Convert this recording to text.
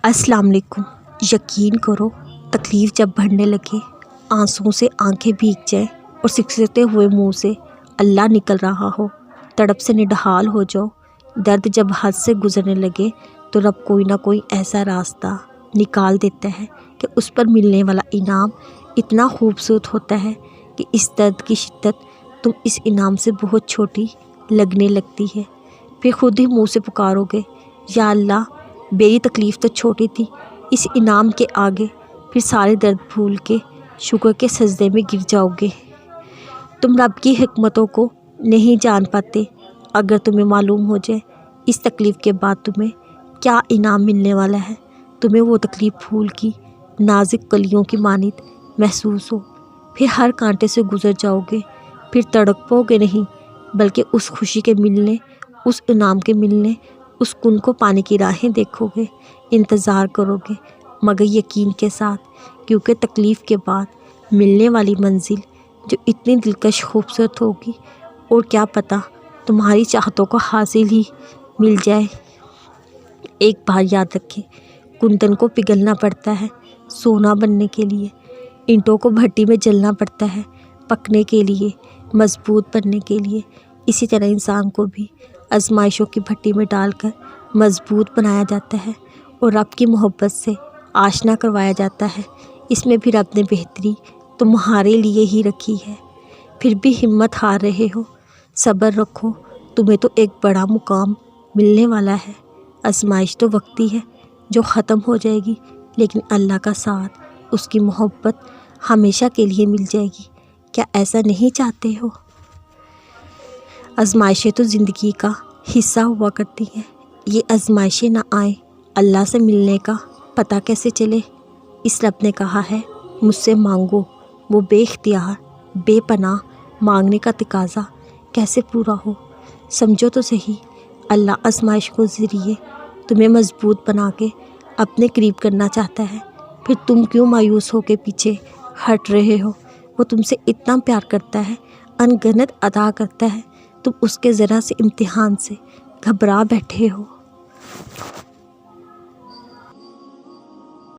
السلام علیکم۔ یقین کرو تکلیف جب بڑھنے لگے، آنسوں سے آنکھیں بھیگ جائیں اور سکستے ہوئے منہ سے اللہ نکل رہا ہو، تڑپ سے نڈھال ہو جاؤ، درد جب حد سے گزرنے لگے تو رب کوئی نہ کوئی ایسا راستہ نکال دیتا ہے کہ اس پر ملنے والا انعام اتنا خوبصورت ہوتا ہے کہ اس درد کی شدت تم اس انعام سے بہت چھوٹی لگنے لگتی ہے۔ پھر خود ہی منہ سے پکارو گے، یا اللہ میری تکلیف تو چھوٹی تھی، اس انعام کے آگے پھر سارے درد بھول کے شکر کے سجدے میں گر جاؤ گے۔ تم رب کی حکمتوں کو نہیں جان پاتے۔ اگر تمہیں معلوم ہو جائے اس تکلیف کے بعد تمہیں کیا انعام ملنے والا ہے، تمہیں وہ تکلیف پھول کی نازک کلیوں کی مانند محسوس ہو، پھر ہر کانٹے سے گزر جاؤ گے، پھر تڑپو گے نہیں بلکہ اس خوشی کے ملنے، اس انعام کے ملنے، اس کن کو پانے کی راہیں دیکھو گے، انتظار کرو گے مگر یقین کے ساتھ، کیونکہ تکلیف کے بعد ملنے والی منزل جو اتنی دلکش خوبصورت ہوگی، اور کیا پتہ تمہاری چاہتوں کو حاصل ہی مل جائے۔ ایک بات یاد رکھیں، کندن کو پگھلنا پڑتا ہے سونا بننے کے لیے، اینٹوں کو بھٹی میں جلنا پڑتا ہے پکنے کے لیے، مضبوط بننے کے لیے۔ اسی طرح انسان کو بھی آزمائشوں کی بھٹی میں ڈال کر مضبوط بنایا جاتا ہے اور رب کی محبت سے آشنا کروایا جاتا ہے۔ اس میں بھی رب نے بہتری تمہارے لیے ہی رکھی ہے۔ پھر بھی ہمت ہار رہے ہو، صبر رکھو، تمہیں تو ایک بڑا مقام ملنے والا ہے۔ آزمائش تو وقتی ہے جو ختم ہو جائے گی، لیکن اللہ کا ساتھ، اس کی محبت ہمیشہ کے لیے مل جائے گی۔ کیا ایسا نہیں چاہتے ہو؟ آزمائشیں تو زندگی کا حصہ ہوا کرتی ہیں۔ یہ آزمائشیں نہ آئیں، اللہ سے ملنے کا پتہ کیسے چلے؟ اس رب نے کہا ہے، مجھ سے مانگو، وہ بے اختیار بے پناہ مانگنے کا تقاضا کیسے پورا ہو؟ سمجھو تو صحیح، اللہ آزمائش کو ذریعے تمہیں مضبوط بنا کے اپنے قریب کرنا چاہتا ہے۔ پھر تم کیوں مایوس ہو کے پیچھے ہٹ رہے ہو؟ وہ تم سے اتنا پیار کرتا ہے، ان گنت عطا کرتا ہے، تم اس کے ذرا سے امتحان سے گھبرا بیٹھے ہو۔